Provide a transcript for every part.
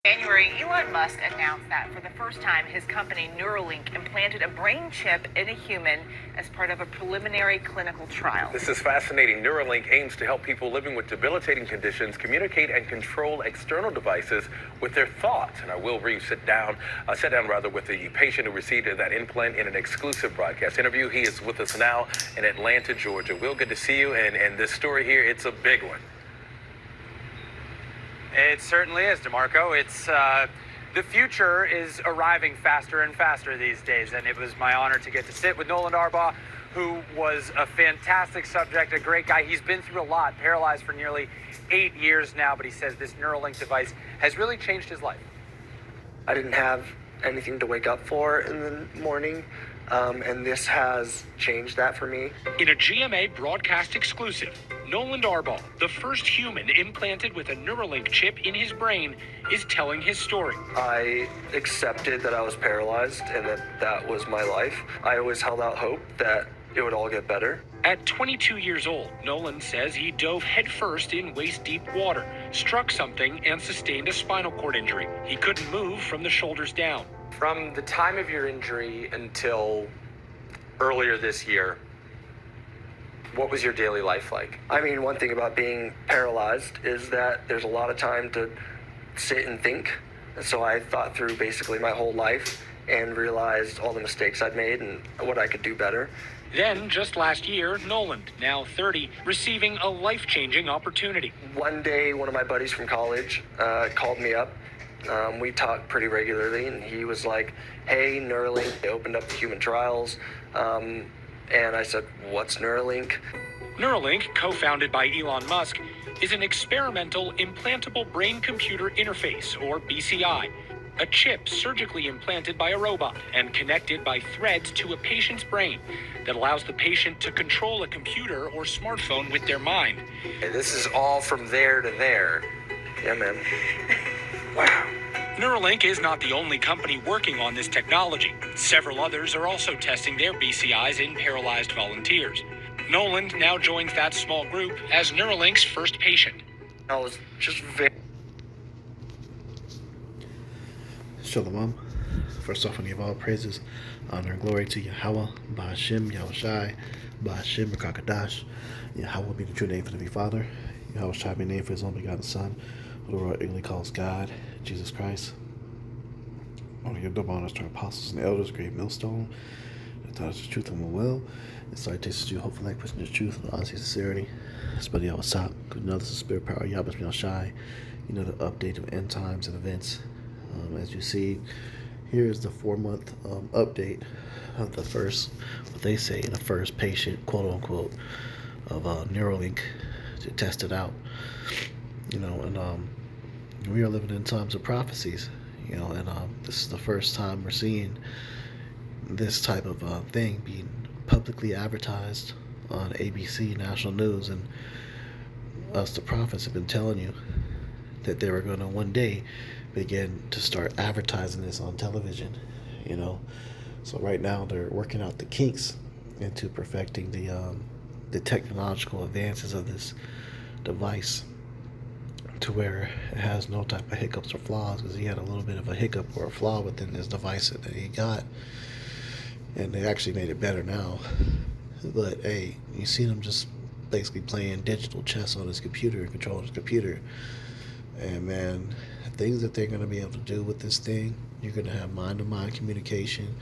January, Elon Musk announced that for the first time, his company Neuralink implanted a brain chip in a human as part of a preliminary clinical trial. This is fascinating. Neuralink aims to help people living with debilitating conditions communicate and control external devices with their thoughts. And Will Reeves sat down with the patient who received that implant in an exclusive broadcast interview. He is with us now in Atlanta, Georgia. Will, good to see you. And this story here, it's a big one. It certainly is, DeMarco. It's the future is arriving faster and faster these days, and it was my honor to get to sit with Nolan Darbaugh, who was a fantastic subject, a great guy. He's been through a lot, paralyzed for nearly 8 years now, but he says this Neuralink device has really changed his life. I didn't have anything to wake up for in the morning, and this has changed that for me. In a GMA broadcast exclusive, Nolan Darbaugh, the first human implanted with a Neuralink chip in his brain, is telling his story. I accepted that I was paralyzed and that was my life. I always held out hope that it would all get better. At 22 years old, Nolan says he dove headfirst in waist-deep water, struck something, and sustained a spinal cord injury. He couldn't move from the shoulders down. From the time of your injury until earlier this year, what was your daily life like? I mean, one thing about being paralyzed is that there's a lot of time to sit and think. And so I thought through basically my whole life and realized all the mistakes I'd made and what I could do better. Then, just last year, Nolan, now 30, receiving a life-changing opportunity. One day, one of my buddies from college called me up. We talked pretty regularly, and he was like, hey, Neuralink, they opened up the human trials. And I said, what's Neuralink? Neuralink, co-founded by Elon Musk, is an experimental implantable brain-computer interface, or BCI, a chip surgically implanted by a robot and connected by threads to a patient's brain that allows the patient to control a computer or smartphone with their mind. This is all from there to there. Yeah, man. Wow. Neuralink is not the only company working on this technology. Several others are also testing their BCIs in paralyzed volunteers. Nolan now joins that small group as Neuralink's first patient. I was just very... Shalom. First off, I give all praises, honor, and glory to Yahweh, Ba'ashem, Yahushai, Ba'ashem, Rakakadash. Yahweh be the true name for the Big Father. Yahushai be named for his only begotten Son, who the world ignorantly calls God, Jesus Christ. Honor your double honors to our apostles and elders, great millstone, that taught us the truth and will. And citations to hopeful like person the truth and honesty and sincerity. Spuddy out what's up. Good know this is spirit power, Yahweh be shy. You know the update of end times and events. As you see, here is the 4-month update of the first, what they say, the first patient, quote unquote, of Neuralink to test it out. You know, and we are living in times of prophecies. You know, and this is the first time we're seeing this type of thing being publicly advertised on ABC national news, and us, the prophets, have been telling you that they were going to one day begin to start advertising this on television. You know, so right now they're working out the kinks into perfecting the technological advances of this device to where it has no type of hiccups or flaws, because he had a little bit of a hiccup or a flaw within this device that he got, and they actually made it better now. But hey, you seen him just basically playing digital chess on his computer and controlling his computer, and man, things that they're going to be able to do with this thing, you're going to have mind-to-mind communication,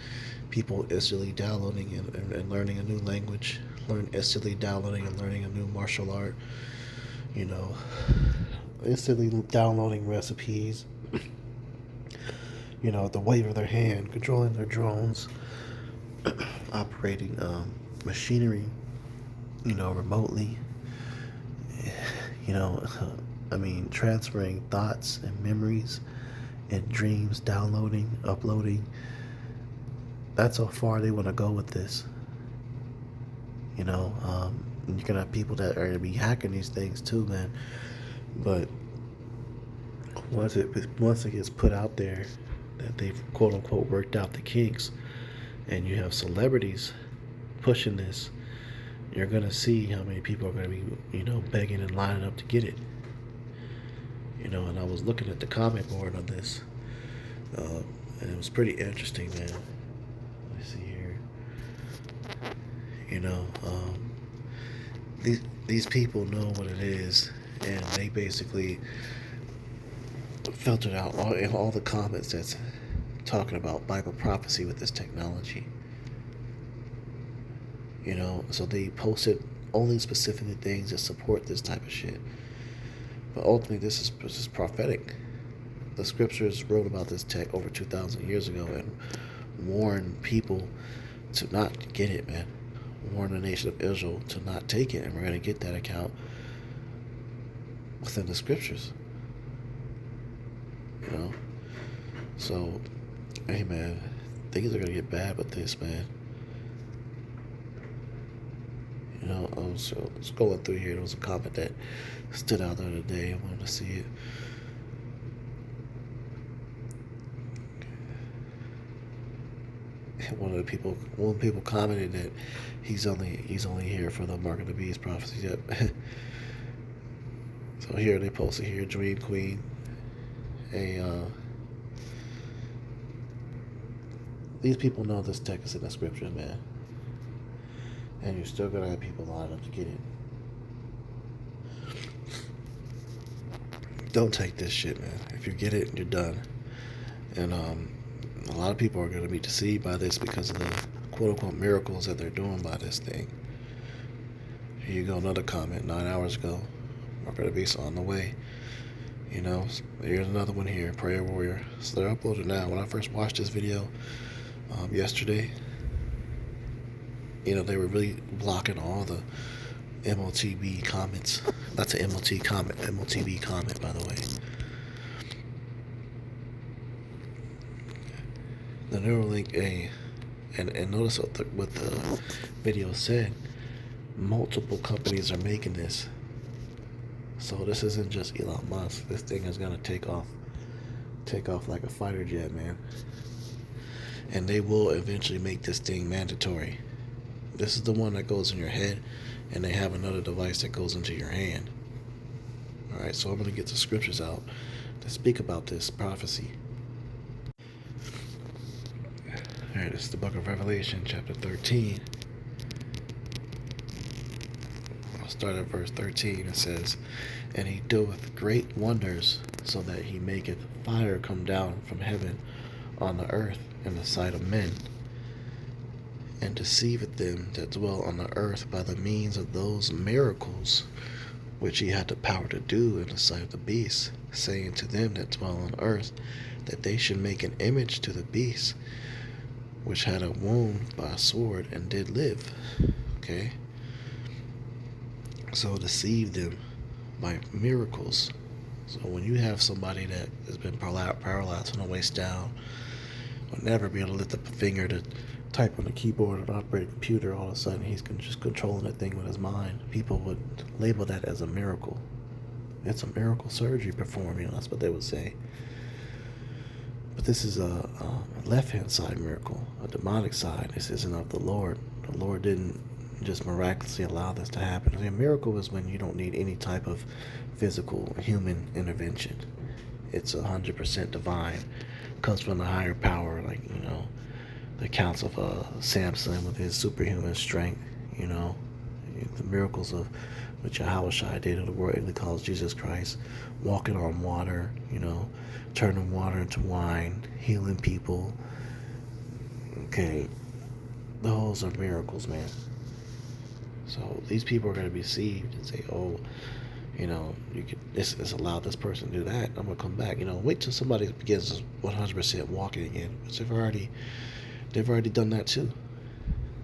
people instantly downloading and learning a new language, instantly downloading and learning a new martial art, you know, instantly downloading recipes, you know, at the wave of their hand, controlling their drones, operating machinery, you know, remotely, you know, I mean, transferring thoughts and memories and dreams, downloading, uploading. That's how far they want to go with this. You know, you're going to have people that are going to be hacking these things too, man. But once it gets put out there that they've quote unquote worked out the kinks, and you have celebrities pushing this, you're going to see how many people are going to be, you know, begging and lining up to get it. You know, and I was looking at the comment board on this, and it was pretty interesting, man. Let me see here. You know, these people know what it is, and they basically filtered out all the comments that's talking about Bible prophecy with this technology. You know, so they posted only specifically things that support this type of shit. But ultimately, this is prophetic. The scriptures wrote about this tech over 2,000 years ago and warned people to not get it, man. Warned the nation of Israel to not take it, and we're going to get that account within the scriptures. You know? So, hey, man, things are going to get bad with this, man. You know, I was going through here. There was a comment that stood out the other day. I wanted to see it. One people commented that he's only here for the Mark of the Beast prophecy. Yep. So here they posted here, Dream Queen. These people know this text is in the scriptures, man. And you're still gonna have people line up to get it. Don't take this shit, man. If you get it, you're done. And a lot of people are gonna be deceived by this because of the quote-unquote miracles that they're doing by this thing. Here you go, another comment. 9 hours ago, Mark of the Beast on the way. You know, here's another one here, Prayer Warrior. So they're uploaded now. When I first watched this video yesterday, you know, they were really blocking all the MOTB comments. That's an MOTB comment, by the way. The Neuralink and notice what the video said. Multiple companies are making this. So this isn't just Elon Musk. This thing is gonna take off like a fighter jet, man. And they will eventually make this thing mandatory. This is the one that goes in your head, and they have another device that goes into your hand. Alright, so I'm going to get the scriptures out to speak about this prophecy. Alright, this is the book of Revelation, chapter 13. I'll start at verse 13. It says, "And he doeth great wonders, so that he maketh fire come down from heaven on the earth in the sight of men, and deceiveth them that dwell on the earth by the means of those miracles which he had the power to do in the sight of the beast, saying to them that dwell on earth that they should make an image to the beast, which had a wound by a sword and did live." Okay? So deceive them by miracles. So when you have somebody that has been paralyzed from the waist down, will never be able to lift up a finger to type on the keyboard and operate a computer, all of a sudden he's just controlling that thing with his mind. People would label that as a miracle. It's a miracle surgery performed, you know, that's what they would say. But this is a left-hand side miracle, a demonic side. This isn't of the Lord. The Lord didn't just miraculously allow this to happen. A miracle is when you don't need any type of physical human intervention. It's 100% divine. Comes from the higher power, like, you know, the accounts of Samson with his superhuman strength, you know, the miracles of which Yahushua did, or the world English calls Jesus Christ, walking on water, you know, turning water into wine, healing people. Okay, those are miracles, man. So these people are going to be deceived and say, oh, you know, this allowed this person to do that, I'm going to come back. You know, wait till somebody begins 100% walking again. Which they've already done that too.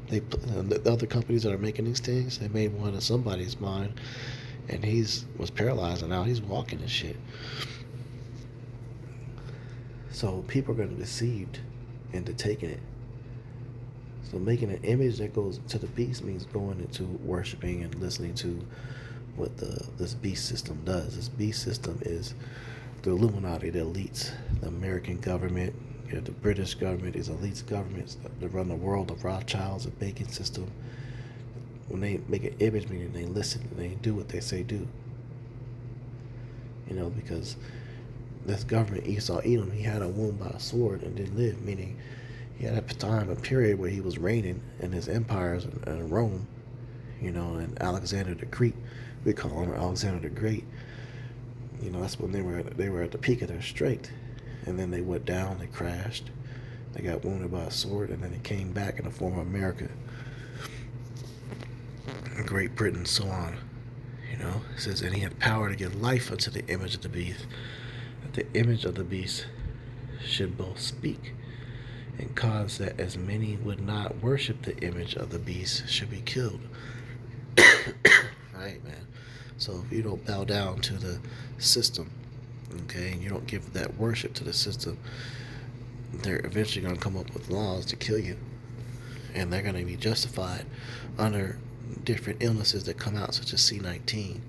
The other companies that are making these things, they made one in somebody's mind, and was paralyzed, and now he's walking and shit. So people are going to be deceived into taking it. So making an image that goes to the beast means going into worshiping and listening to what this beast system does. This beast system is the Illuminati, the elites, the American government, you know, the British government, these elites governments that run the world, the Rothschilds, the banking system. When they make an image, meaning they listen and they do what they say do. because this government, Esau Edom, he had a wound by a sword and didn't live, meaning he had a period where he was reigning in his empires in Rome, and Alexander the Great, we call him Alexander the Great. That's when they were at the peak of their strength, and then they went down, they crashed, they got wounded by a sword, and then they came back in the form of America, Great Britain, so on. It says, and he had power to give life unto the image of the beast, that the image of the beast should both speak, and cause that as many would not worship the image of the beast should be killed. Right, man. So if you don't bow down to the system, okay, and you don't give that worship to the system, they're eventually going to come up with laws to kill you, and they're going to be justified under different illnesses that come out, such as C-19.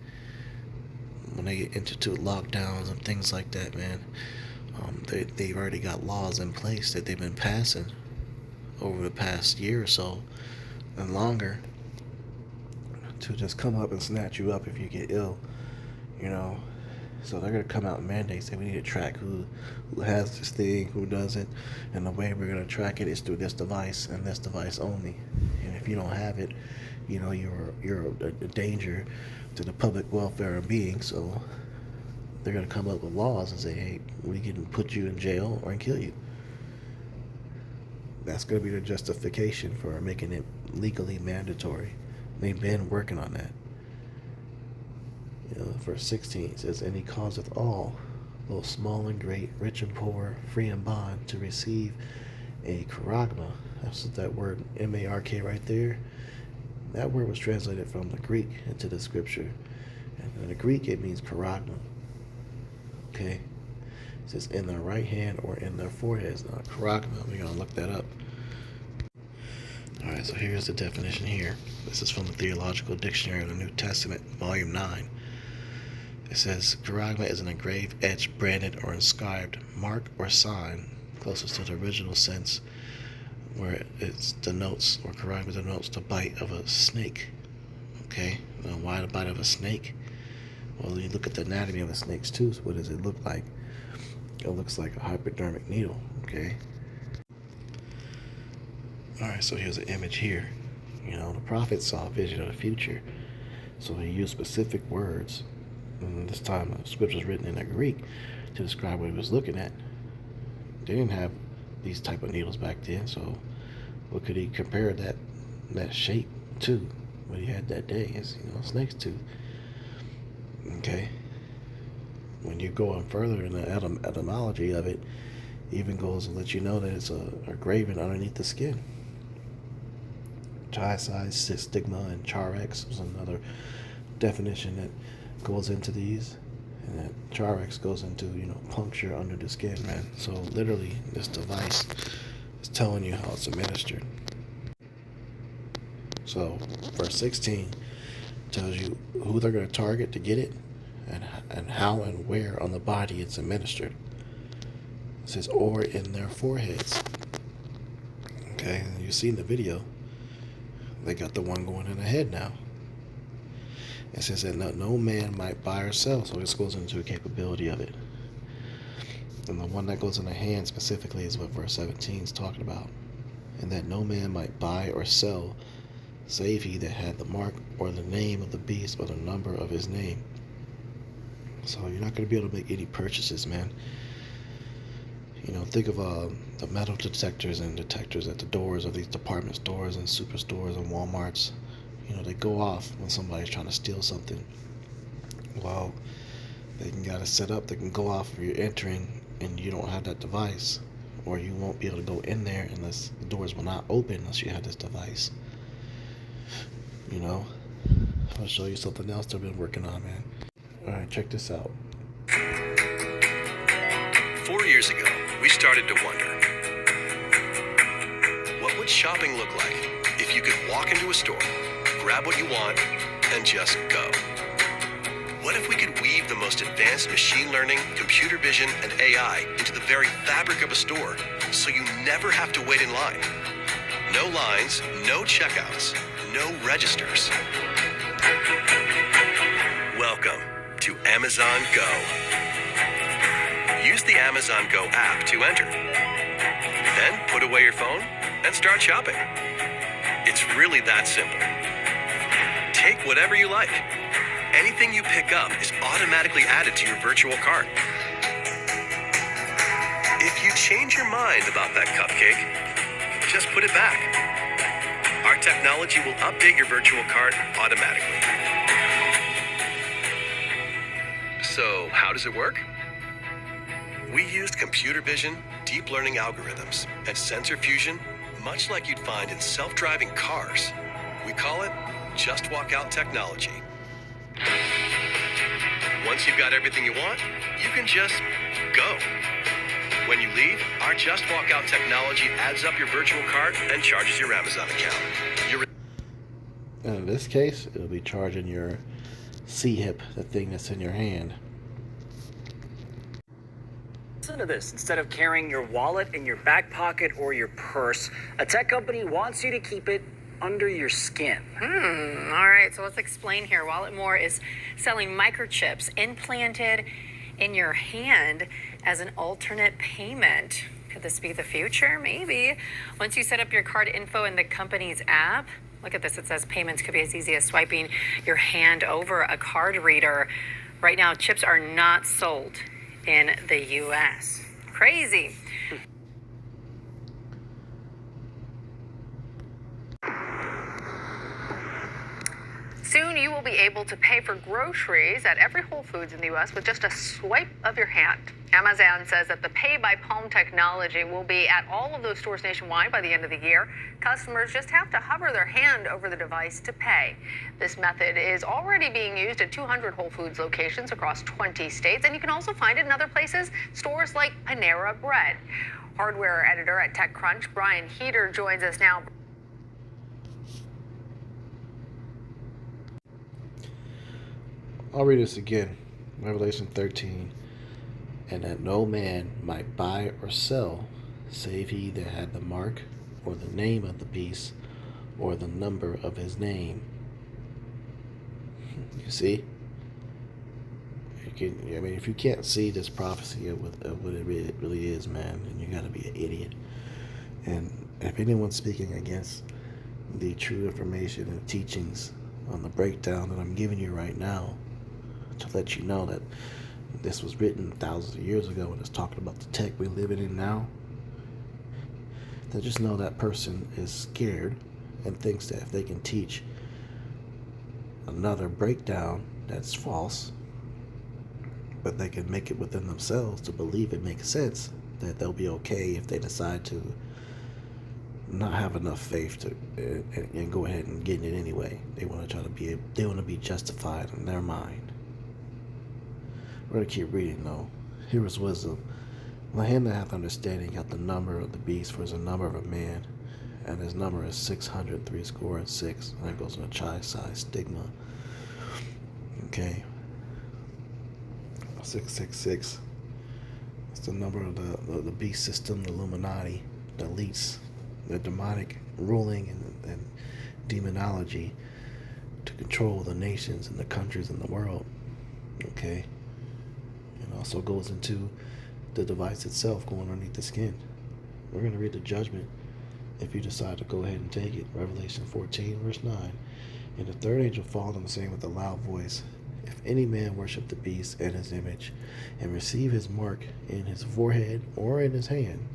When they get into lockdowns and things like that, man, they've already got laws in place that they've been passing over the past year or so and longer to just come up and snatch you up if you get ill, So they're going to come out and mandate, say we need to track who has this thing, who doesn't, and the way we're going to track it is through this device and this device only. And if you don't have it, you're a danger to the public welfare of being. So they're going to come up with laws and say, hey, we can put you in jail or kill you. That's going to be the justification for making it legally mandatory. They've been working on that. Verse 16 says, and he causeth all, both small and great, rich and poor, free and bond, to receive a charagma. That's that word M-A-R-K right there. That word was translated from the Greek into the scripture. And in the Greek, it means charagma. Okay? It says in their right hand or in their foreheads. Now, charagma, we're going to look that up. Alright, so here's the definition here. This is from the Theological Dictionary of the New Testament, Volume 9. It says, charagma is an engraved, etched, branded, or inscribed mark or sign, closest to the original sense, where it denotes, or charagma denotes the bite of a snake. Okay, now why the bite of a snake? Well, you look at the anatomy of a snake's tooth. What does it look like? It looks like a hypodermic needle. Okay. Alright, so here's an image here. The prophet saw a vision of the future, so he used specific words. And this time, the scripture is written in the Greek to describe what he was looking at. They didn't have these type of needles back then, so what could he compare that shape to? What he had that day is, snake's tooth. Okay. When you go on further in the etymology of it, even goes and let you know that it's a graven underneath the skin. Chai-size, stigma, and charex was another definition that goes into these, and that charex goes into puncture under the skin, man. So literally, this device is telling you how it's administered. So verse 16 tells you who they're going to target to get it, and how and where on the body it's administered. It says, or in their foreheads. Okay, and you see in the video, they got the one going in the head now. It says that no man might buy or sell, so this goes into a capability of it. And the one that goes in the hand specifically is what verse 17 is talking about. And that no man might buy or sell, save he that had the mark or the name of the beast or the number of his name. So you're not going to be able to make any purchases, man. Think of the metal detectors and detectors at the doors of these department stores and superstores and Walmarts. They go off when somebody's trying to steal something. Well, they got it set up. They can go off if you're entering and you don't have that device, or you won't be able to go in there unless the doors will not open unless you have this device. I'll show you something else they've been working on, man. Alright, check this out. 4 years ago, we started to wonder, what would shopping look like if you could walk into a store, grab what you want, and just go? What if we could weave the most advanced machine learning, computer vision, and AI into the very fabric of a store so you never have to wait in line? No lines, no checkouts, no registers. Welcome to Amazon Go. Use the Amazon Go app to enter. Then put away your phone and start shopping. It's really that simple. Take whatever you like. Anything you pick up is automatically added to your virtual cart. If you change your mind about that cupcake, just put it back. Our technology will update your virtual cart automatically. So, how does it work? We used computer vision, deep learning algorithms, and sensor fusion, much like you'd find in self-driving cars. We call it Just Walk Out technology. Once you've got everything you want, you can just go. When you leave, our Just Walk Out technology adds up your virtual cart and charges your Amazon account. In this case, it'll be charging your C-hip, the thing that's in your hand. Listen to this. Instead of carrying your wallet in your back pocket or your purse, a tech company wants you to keep it under your skin. All right, so let's explain here. Walletmore is selling microchips implanted in your hand as an alternate payment. Could this be the future? Maybe. Once you set up your card info in the company's app, look at this. It says payments could be as easy as swiping your hand over a card reader. Right now, chips are not sold in the U.S. Crazy. Soon you will be able to pay for groceries at every Whole Foods in the U.S. with just a swipe of your hand. Amazon says that the Pay by Palm technology will be at all of those stores nationwide by the end of the year. Customers just have to hover their hand over the device to pay. This method is already being used at 200 Whole Foods locations across 20 states, and you can also find it in other places, stores like Panera Bread. Hardware editor at TechCrunch, Brian Heater, joins us now. I'll read this again. Revelation 13. And that no man might buy or sell, save he that had the mark, or the name of the beast, or the number of his name. You see? If you can't see this prophecy of what it really is, man, then you gotta be an idiot. And if anyone's speaking against the true information and teachings on the breakdown that I'm giving you right now, to let you know that this was written thousands of years ago and it's talking about the tech we're living in now, then just know that person is scared and thinks that if they can teach another breakdown that's false, but they can make it within themselves to believe it makes sense, that they'll be okay if they decide to not have enough faith to and go ahead and get it anyway. They want to be justified in their mind. We're going to keep reading though. Here is wisdom. Let him that hath understanding hath the number of the beast, for it is the number of a man, and his number is 666. And that goes in a chi-size stigma. Okay. 666. It's the number of the beast system, the Illuminati, the elites, the demonic ruling and demonology to control the nations and the countries in the world. Okay. And also goes into the device itself going underneath the skin. We're going to read the judgment if you decide to go ahead and take it. Revelation 14 verse 9. And the third angel followed him, saying with a loud voice, if any man worship the beast and his image, and receive his mark in his forehead or in his hand,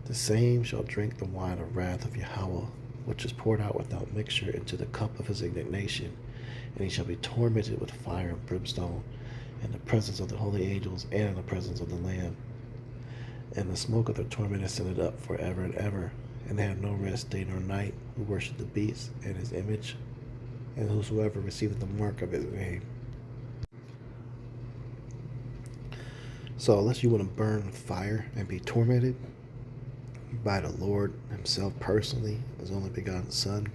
the same shall drink the wine of wrath of Yahweh, which is poured out without mixture into the cup of his indignation, and he shall be tormented with fire and brimstone, in the presence of the holy angels and in the presence of the Lamb. And the smoke of their torment is sent up forever and ever, and they have no rest day nor night, who worship the beast and his image, and whosoever receiveth the mark of his name. So unless you want to burn with fire and be tormented by the Lord himself personally, his only begotten Son,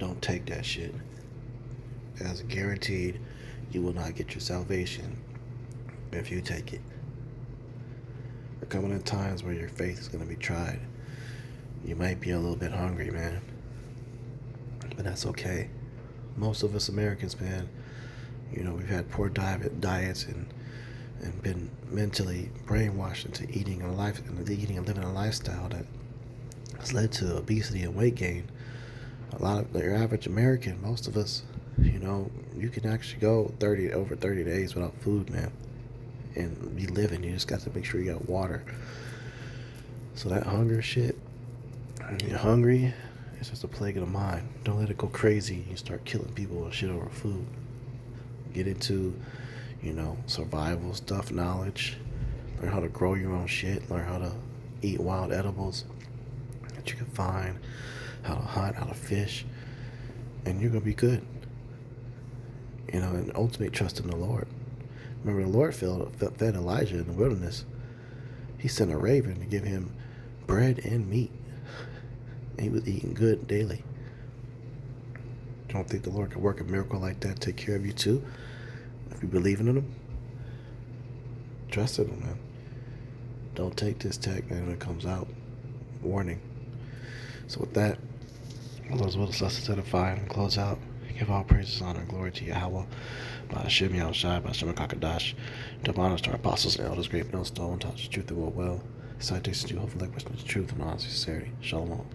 don't take that shit. As guaranteed, you will not get your salvation if you take it. We're coming in times where your faith is going to be tried. You might be a little bit hungry, man, but that's okay. Most of us Americans, man, You know, we've had poor diets and been mentally brainwashed into eating and living a lifestyle that has led to obesity and weight gain. A lot of your average American, most of us, you know, you can actually go over 30 days without food, man, and be living. You just got to make sure you got water. So that hunger shit, when you're hungry, it's just a plague of the mind. Don't let it go crazy. You start killing people and shit over food. Get into, you know, survival stuff, knowledge. Learn how to grow your own shit. Learn how to eat wild edibles that you can find. How to hunt, how to fish. And you're going to be good. You know, and ultimate trust in the Lord. Remember, the Lord fed Elijah in the wilderness. He sent a raven to give him bread and meat. And he was eating good daily. Don't think the Lord could work a miracle like that, take care of you too? If you believe in him, trust in him, man. Don't take this tech, man, when it comes out. Warning. So with that, Lord's will is us to edify and close out. Give all praises, honor, and glory to Yahweh, Ba'ashem Yahushai, Ba'ashem Kakadash. Double honors to our apostles and elders, great millstone, taught the truth and will well. Citations to Jehovah, like the truth and honesty, sincerity. Shalom.